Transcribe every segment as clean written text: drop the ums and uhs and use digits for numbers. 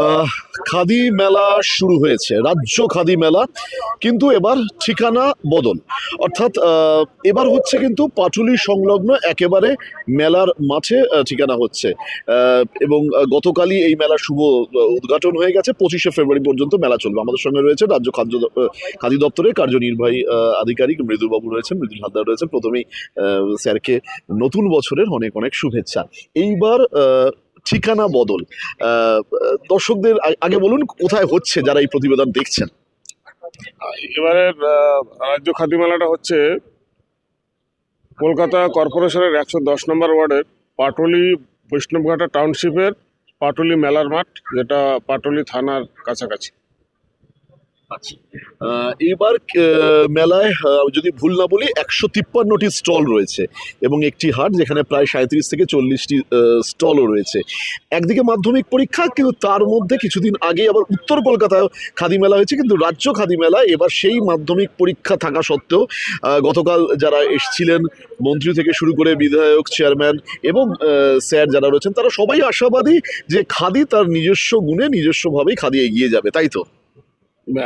আহ, খাদি মেলা শুরু হয়েছে, রাজ্য খাদি মেলা, কিন্তু এবার ঠিকানা বদল। অর্থাৎ এবার হচ্ছে কিন্তু পাটুলি সংলগ্ন একেবারে মেলার মাঠে ঠিকানা হচ্ছে। এবং গতকালই এই মেলার শুভ উদ্ঘাটন হয়ে গেছে। 25শে ফেব্রুয়ারি পর্যন্ত মেলা চলবে। আমাদের সঙ্গে রয়েছে রাজ্য খাদ্য দপ্তরের কার্যনির্বাহী আধিকারিক মৃদুলবাবু রয়েছেন, মৃদুল হালদার রয়েছেন। প্রথমেই স্যারকে নতুন বছরের অনেক অনেক শুভেচ্ছা। এইবার ঠিকানা বদল, দর্শকদের আগে বলুন কোথায় হচ্ছে, যারা এই প্রতিবেদন দেখছেন। এবারের রাজ্য খাদি মেলাটা হচ্ছে কলকাতা কর্পোরেশনের 110 নম্বর ওয়ার্ডের পাটুলি বৈষ্ণবঘাটা টাউনশিপের পাটুলি মেলার মাঠ, যেটা পাটুলি থানার কাছাকাছি। আচ্ছা, এবার মেলায় যদি ভুল না বলি 153টি স্টল রয়েছে এবং একটি হাট যেখানে প্রায় 37 থেকে 40টি স্টলও রয়েছে। একদিকে মাধ্যমিক পরীক্ষা, কিন্তু তার মধ্যে কিছুদিন আগে আবার উত্তর কলকাতায় খাদি মেলা হয়েছে, কিন্তু রাজ্য খাদি মেলা এবার সেই মাধ্যমিক পরীক্ষা থাকা সত্ত্বেও গতকাল যারা এসেছিলেন, মন্ত্রী থেকে শুরু করে বিধায়ক, চেয়ারম্যান এবং স্যার যারা রয়েছেন, তারা সবাই আশাবাদী যে খাদি তার নিজস্ব গুণে নিজস্বভাবেই খাদি এগিয়ে যাবে, তাই তো?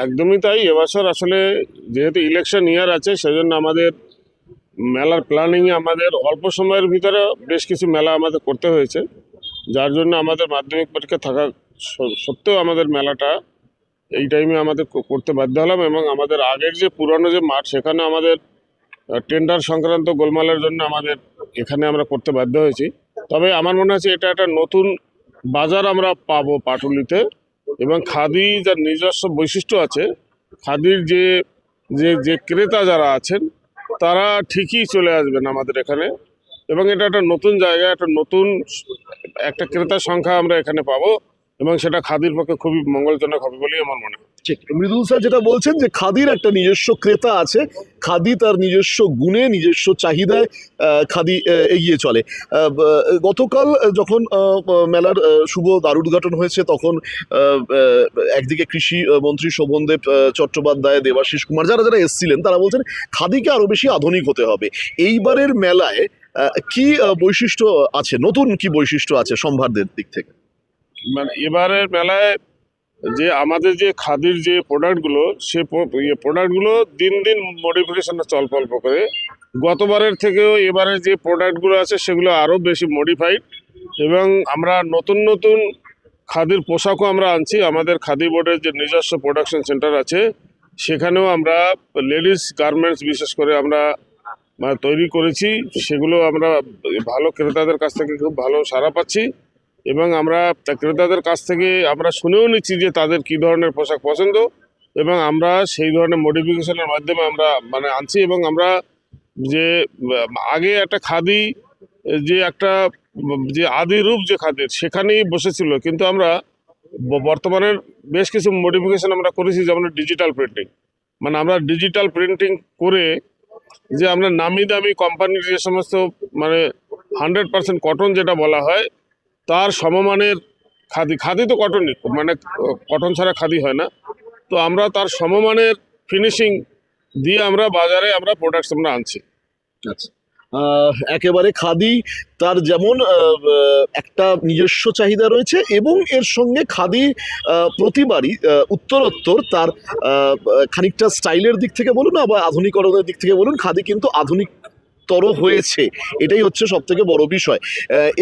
একদমই তাই। এবছর আসলে যেহেতু ইলেকশন ইয়ার আছে, সেজন্য আমাদের মেলার প্ল্যানিংয়ে আমাদের অল্প সময়ের ভিতরে বেশ কিছু মেলা আমাদের করতে হয়েছে, যার জন্য আমাদের মাধ্যমিক পরীক্ষা থাকা সত্ত্বেও আমাদের মেলাটা এই টাইমে আমাদের করতে বাধ্য হলাম। এবং আমাদের আগের যে পুরনো যে মাঠ, সেখানে আমাদের টেন্ডার সংক্রান্ত গোলমালের জন্য আমাদের এখানে আমরা করতে বাধ্য হয়েছি। তবে আমার মনে হচ্ছে এটা একটা নতুন বাজার আমরা পাবো পাটুলিতে, এবং খাদি যার নিজস্ব বৈশিষ্ট্য আছে, খাদির যে যে যে ক্রেতা যারা আছেন তারা ঠিকই চলে আসবেন আমাদের এখানে, এবং এটা একটা নতুন জায়গা, একটা নতুন একটা ক্রেতার সংখ্যা আমরা এখানে পাবো, এবং সেটা খাদির পক্ষে খুবই মঙ্গলজনক হবে বলেই আমার মনে হয়। ঠিক, মৃদুল স্যার যেটা বলছেন যে খাদির একটা নিজস্ব ক্রেতা আছে, খাদি তার নিজস্ব গুণে নিজস্ব চাহিদায় খাদি এগিয়ে চলে। গতকাল যখন মেলার শুভ দ্বারুদ্ঘাটন হয়েছে, তখন একদিকে কৃষি মন্ত্রী শোভনদেব চট্টোপাধ্যায়, দেবাশিস কুমার, যারা যারা এসেছিলেন, তারা বলছেন খাদিকে আরো বেশি আধুনিক হতে হবে। এইবারের মেলায় কি বৈশিষ্ট্য আছে, নতুন কি বৈশিষ্ট্য আছে সম্ভারদের দিক থেকে? মানে এবারের মেলায় যে আমাদের যে খাদির যে প্রোডাক্টগুলো, সে প্রোডাক্টগুলো দিন দিন মডিফিকেশন চল অল্প করে। গতবারের থেকেও এবারের যে প্রোডাক্টগুলো আছে সেগুলো আরও বেশি মডিফাইড, এবং আমরা নতুন নতুন খাদির পোশাকও আমরা আনছি। আমাদের খাদি বোর্ডের যে নিজস্ব প্রোডাকশন সেন্টার আছে, সেখানেও আমরা লেডিস গার্মেন্টস বিশেষ করে আমরা তৈরি করেছি। সেগুলো আমরা ভালো ক্রেতাদের কাছ থেকে খুব ভালো সাড়া পাচ্ছি, এবং আমরা ক্রেতাদের কাছ থেকে আমরা শুনেও নিচ্ছি যে তাদের কী ধরনের পোশাক পছন্দ, এবং আমরা সেই ধরনের মডিফিকেশনের মাধ্যমে আমরা আনছি। এবং আমরা যে আগে একটা খাদি যে একটা যে আদি রূপ যে খাদির, সেখানেই বসেছিল, কিন্তু আমরা বর্তমানের বেশ কিছু মডিফিকেশন আমরা করেছি, যেমন ডিজিটাল প্রিন্টিং। আমরা ডিজিটাল প্রিন্টিং করে যে আমরা নামি দামি কোম্পানির যে সমস্ত 100% কটন যেটা বলা হয়, তার সমমানের খাদি তো কটনই, কটন ছাড়া খাদি হয় না। তো আমরা তার সমমানের ফিনিশিং দিয়ে আমরা বাজারে আমরা প্রোডাক্টস আমরা আনছি। আচ্ছা, একেবারে খাদি তার যেমন একটা নিজস্ব চাহিদা রয়েছে, এবং এর সঙ্গে খাদি প্রতিবারই উত্তরোত্তর তার খানিকটা স্টাইলের দিক থেকে বলুন বা আধুনিকরণের দিক থেকে বলুন, খাদি কিন্তু আধুনিক হয়েছে। এটাই হচ্ছে সব থেকে বড় বিষয়।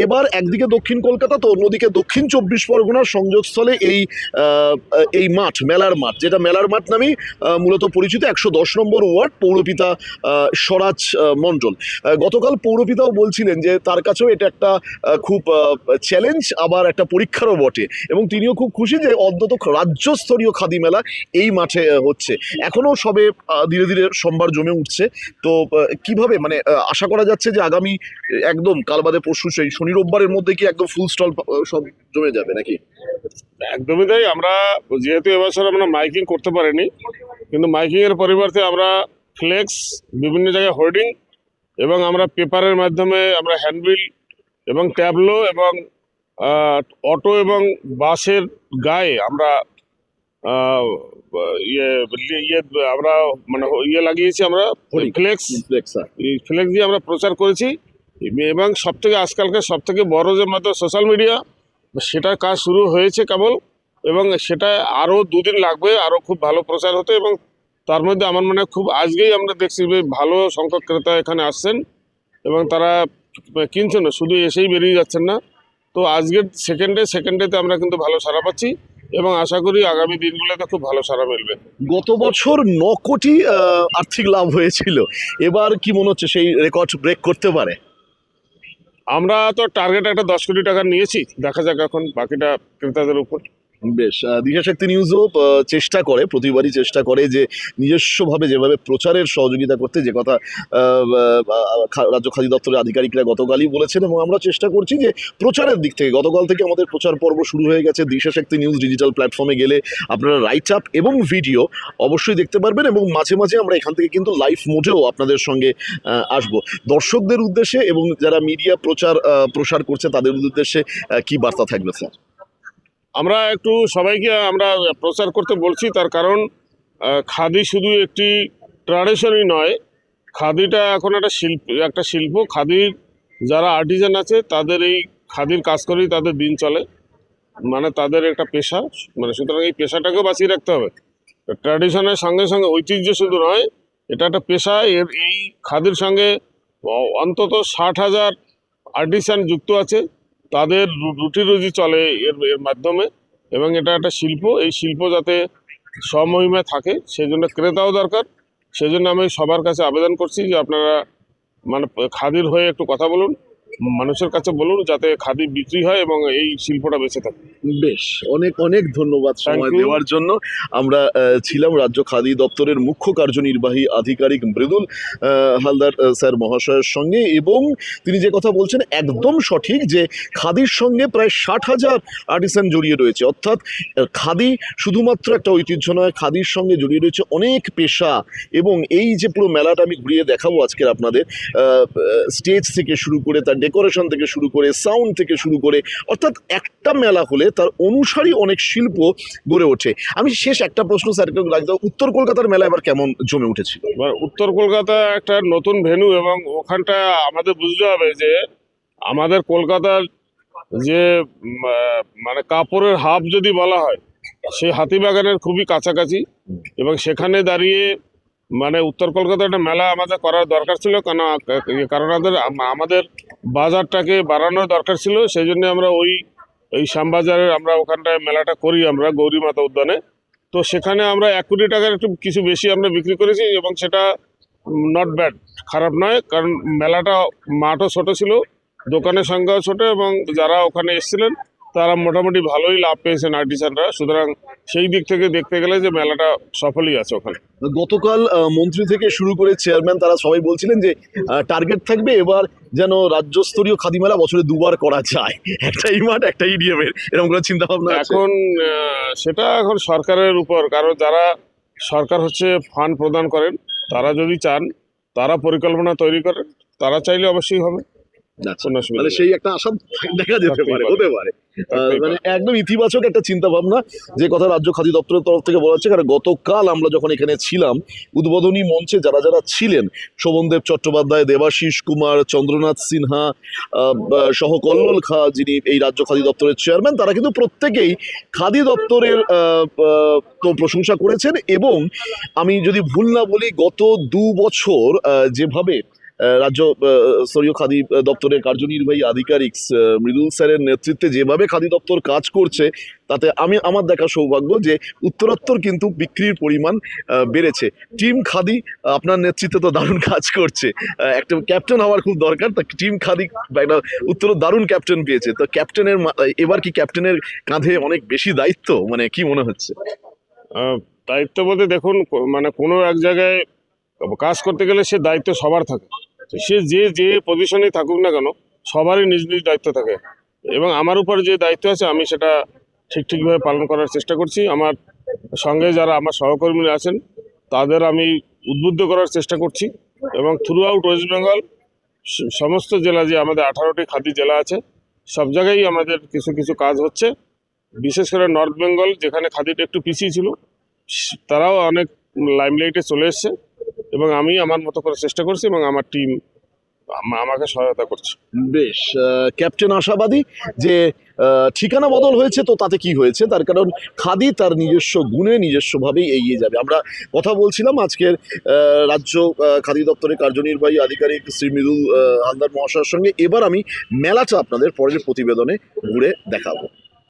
এবার একদিকে দক্ষিণ কলকাতা, তো অন্যদিকে দক্ষিণ 24 পরগনার সংযোগস্থলে এই মাঠ, মেলার মাঠ, যেটা মেলার মাঠ নামেই মূলত পরিচিত, 110 নম্বর ওয়ার্ড, পৌরপিতা স্বরাজ মণ্ডল। গতকাল পৌরপিতাও বলছিলেন যে তার কাছেও এটা একটা খুব চ্যালেঞ্জ, আবার একটা পরীক্ষারও বটে, এবং তিনিও খুব খুশি যে অন্তত রাজ্যস্তরীয় খাদি মেলা এই মাঠে হচ্ছে। এখনো সবে ধীরে ধীরে সম্ভার জমে উঠছে। তো কিভাবে আশা করা যাচ্ছে যে আগামী একদম কাল বাদে পরশু, সেই শনি রোববারের মধ্যে কি একদম ফুল স্টল সব জমে যাবে নাকি? একদমই তাই। আমরা যেহেতু এবছর আমরা মাইকিং করতে পারিনি, কিন্তু মাইকিং এর পরিবর্তে আমরা ফ্লেক্স, বিভিন্ন জায়গায় হোর্ডিং, এবং আমরা পেপারের মাধ্যমে আমরা হ্যান্ডবিল এবং ট্যাবলো এবং অটো এবং বাসের গায়ে আমরা আমরা লাগিয়েছি, আমরা ফ্লেক্স দিয়ে আমরা প্রচার করেছি। এবং আজকালকার সব থেকে বড় যে মাত্র সোশ্যাল মিডিয়া, সেটার কাজ শুরু হয়েছে কেবল, এবং সেটা আরও 2 দিন লাগবে আরও খুব ভালো প্রচার হতে। এবং তার মধ্যে আমার মনে হয় খুব আজকেই আমরা দেখছি যে ভালো সংখ্যক ক্রেতা এখানে আসছেন এবং তারা কিনছেন না, শুধু এসেই বেরিয়ে যাচ্ছেন না। তো আজকের সেকেন্ডেতে আমরা কিন্তু ভালো সাড়া পাচ্ছি এবং আশা করি আগামী দিনগুলোতে খুব ভালো সাড়া মিলবে। গত বছর 9 কোটি আর্থিক লাভ হয়েছিল, এবার কি মনে হচ্ছে সেই রেকর্ড ব্রেক করতে পারে? আমরা তো টার্গেট একটা 10 কোটি টাকা নিয়েছি, দেখা যাক এখন বাকিটা ক্রেতাদের উপর। বেশ, দিশাশক্তি নিউজও চেষ্টা করে, প্রতিবারই চেষ্টা করে যে নিজস্বভাবে যেভাবে প্রচারের সহযোগিতা করতে, যে কথা রাজ্য খাদ্য দপ্তরের আধিকারিকরা গতকালই বলেছেন, এবং আমরা চেষ্টা করছি যে প্রচারের দিক থেকে গতকাল থেকে আমাদের প্রচার পর্ব শুরু হয়ে গেছে। দিশাশক্তি নিউজ ডিজিটাল প্ল্যাটফর্মে গেলে আপনারা রাইট আপ এবং ভিডিও অবশ্যই দেখতে পারবেন, এবং মাঝে মাঝে আমরা এখান থেকে কিন্তু লাইভ মোডেও আপনাদের সঙ্গে আসবো দর্শকদের উদ্দেশ্যে, এবং যারা মিডিয়া প্রসার করছে তাদের উদ্দেশ্যে কি বার্তা থাকবে স্যার? আমরা একটু সবাইকে আমরা প্রচার করতে বলছি, তার কারণ খাদি শুধু একটি ট্র্যাডিশনই নয়, খাদিটা এখন একটা শিল্প। খাদির যারা আর্টিজান আছে তাদের এই খাদির কাজ করেই তাদের দিন চলে, মানে তাদের একটা পেশা, মানে সুতরাং এই পেশাটাকেও বাঁচিয়ে রাখতে হবে। ট্র্যাডিশনের সঙ্গে সঙ্গে ঐতিহ্য শুধু নয়, এটা একটা পেশা। এই খাদির সঙ্গে অন্তত 60,000 আর্টিসান যুক্ত আছে, তাদের রুটি রুজি চলে এর এর মাধ্যমে, এবং এটা একটা শিল্প। এই শিল্প যাতে স্বমহিমায় থাকে সেজন্য ক্রেতাও দরকার। সেজন্য আমি সবার কাছে আবেদন করছি যে আপনারা মানে খাদির হয়ে একটু কথা বলুন, মানুষের কাছে বলুন, যাতে খাদি বিক্রি হয় এবং এই শিল্পটা বেঁচে থাকে। বেশ, অনেক অনেক ধন্যবাদ সময় you. দেওয়ার জন্য। আমরা ছিলাম রাজ্য খাদি দপ্তরের মুখ্য কার্যনির্বাহী আধিকারিক মৃদুল হালদার স্যার মহাশয়ের সঙ্গে, এবং তিনি যে কথা বলছেন একদম সঠিক, যে খাদির সঙ্গে প্রায় 60,000 আর্টিসান জড়িয়ে রয়েছে। অর্থাৎ খাদি শুধুমাত্র একটা ঐতিহ্য নয়, খাদির সঙ্গে জড়িয়ে রয়েছে অনেক পেশা। এবং এই যে পুরো মেলাটা আমি ঘুরিয়ে দেখাবো আজকের আপনাদের, স্টেজ থেকে শুরু করে, তার ডেকোরেশন থেকে শুরু করে, সাউন্ড থেকে শুরু করে, অর্থাৎ একটা মেলা হলে তার অনুসারী অনেক শিল্প গড়ে ওঠে। আমি শেষ একটা প্রশ্ন স্যারকে রাখবো, উত্তর কলকাতার মেলা এবার কেমন জমে উঠেছিল? এবার উত্তর কলকাতা একটা নতুন ভেন্যু, এবং ওখানটা আমাদের বুঝতে হবে যে আমাদের কলকাতার যে মানে কাপড়ের হাব যদি বলা হয়, সেই হাতিবাগানের খুবই কাছাকাছি, এবং সেখানে দাঁড়িয়ে মানে উত্তর কলকাতা একটা মেলা আমাদের করার দরকার ছিল, কারণ আমাদের বাজারটাকে বাড়ানোর দরকার ছিল। সেই জন্য আমরা ওই শ্যামবাজারের আমরা ওখানটায় মেলাটা করি আমরা গৌরী মাতা উদ্যানে। তো সেখানে আমরা 1 কোটি টাকার একটু কিছু বেশি আমরা বিক্রি করেছি, এবং সেটা নট ব্যাড, খারাপ নয়। কারণ মেলাটা মাঠও ছোট ছিল, দোকানের সংখ্যাও ছোট, এবং যারা ওখানে এসেছিলেন তারা মোটামুটি ভালোই লাভ পেয়েছেন আর্টিসানরা। সুতরাং সেই দিক থেকে দেখতে গেলে যে মেলাটা সফলই আছে ওখানে। গতকাল মন্ত্রী থেকে শুরু করে চেয়ারম্যান তারা সবাই বলছিলেন যে টার্গেট থাকবে এবার যেন রাজ্যস্তরীয় খাদি মেলা বছরে 2বার করা যায়, একটা এই মাঠ একটা ইডিএম এর, এরকম করে চিন্তা ভাবনা আছে? এখন সেটা এখন সরকারের উপর, কারণ যারা সরকার হচ্ছে ফান্ড প্রদান করেন, তারা যদি চান তারা পরিকল্পনা তৈরি করেন, তারা চাইলে অবশ্যই হবে। আচ্ছা, কোনো অসুবিধা মানে নেই। সেই একটা আশা দেখা যেতে থাকতেই পারে, পারে। হতে পারে। থাকতেই মানে পারে। একদম ইতিবাচক একটা চিন্তা ভাবনা, যে কথা রাজ্য খাদি দপ্তরের তরফ থেকে বলা হচ্ছে। কারণ গতকাল আমরা যখন এখানে ছিলাম, উদ্বোধনী মঞ্চে যারা যারা ছিলেন, শোভনদেব চট্টোপাধ্যায়, দেবাশিস কুমার, চন্দ্রনাথ সিনহা সহ কল্লোল খা, যিনি এই রাজ্য খাদি দপ্তরের চেয়ারম্যান, তারা কিন্তু প্রত্যেকেই খাদি দপ্তরের তো প্রশংসা করেছেন। এবং আমি যদি ভুল না বলি, গত 2 বছর যেভাবে রাজ্য স্তরীয় খাদি দপ্তরের কার্যনির্বাহী আধিকারিক মৃদুল স্যারের নেতৃত্বে যেভাবে খাদি দপ্তর কাজ করছে, তাতে আমার দেখা সৌভাগ্য যে উত্তরোত্তর কিন্তু বিক্রির পরিমাণ বেড়েছে। টিম খাদি আপনার নেতৃত্বে তো দারুণ কাজ করছে, একটা ক্যাপ্টেন হওয়ার খুব দরকার, তা টিম খাদি একটা উত্তর দারুণ ক্যাপ্টেন পেয়েছে। তো ক্যাপ্টেনের এবার কি ক্যাপ্টেনের কাঁধে অনেক বেশি দায়িত্ব, মানে কি মনে হচ্ছে? দায়িত্ব বলতে দেখুন, মানে কোনো এক জায়গায় কাজ করতে গেলে সে দায়িত্ব সবার থাকে, সে যে পজিশনেই থাকুক না কেন, সবারই নিজ নিজ দায়িত্ব থাকে। এবং আমার উপর যে দায়িত্ব আছে আমি সেটা ঠিকভাবে পালন করার চেষ্টা করছি। আমার সঙ্গে যারা আমার সহকর্মীরা আছেন তাদের আমি উদ্বুদ্ধ করার চেষ্টা করছি, এবং থ্রু আউট ওয়েস্ট বেঙ্গল সমস্ত জেলা, যে আমাদের 18টি খাদি জেলা আছে, সব জায়গায় আমাদের কিছু কিছু কাজ হচ্ছে। বিশেষ করে নর্থ বেঙ্গল, যেখানে খাদিটা একটু পিছিয়ে ছিল, তারাও অনেক লাইমলাইটে চলে এসছে, এবং আমি আমার মতো করে চেষ্টা করছি, এবং আমার টিম আমাকে সহায়তা করছে। বেশ, ক্যাপ্টেন আশাবাদী যে ঠিকানা বদল হয়েছে তো তাতে কি হয়েছে, তার কারণ খাদি তার নিজস্ব গুণে নিজস্বভাবেই এগিয়ে যাবে। আমরা কথা বলছিলাম আজকের রাজ্য খাদি দপ্তরের কার্যনির্বাহী আধিকারিক শ্রী মৃদুল হালদার মহাশয়ের সঙ্গে। এবার আমি মেলাটা আপনাদের পরের প্রতিবেদনে ঘুরে দেখাবো।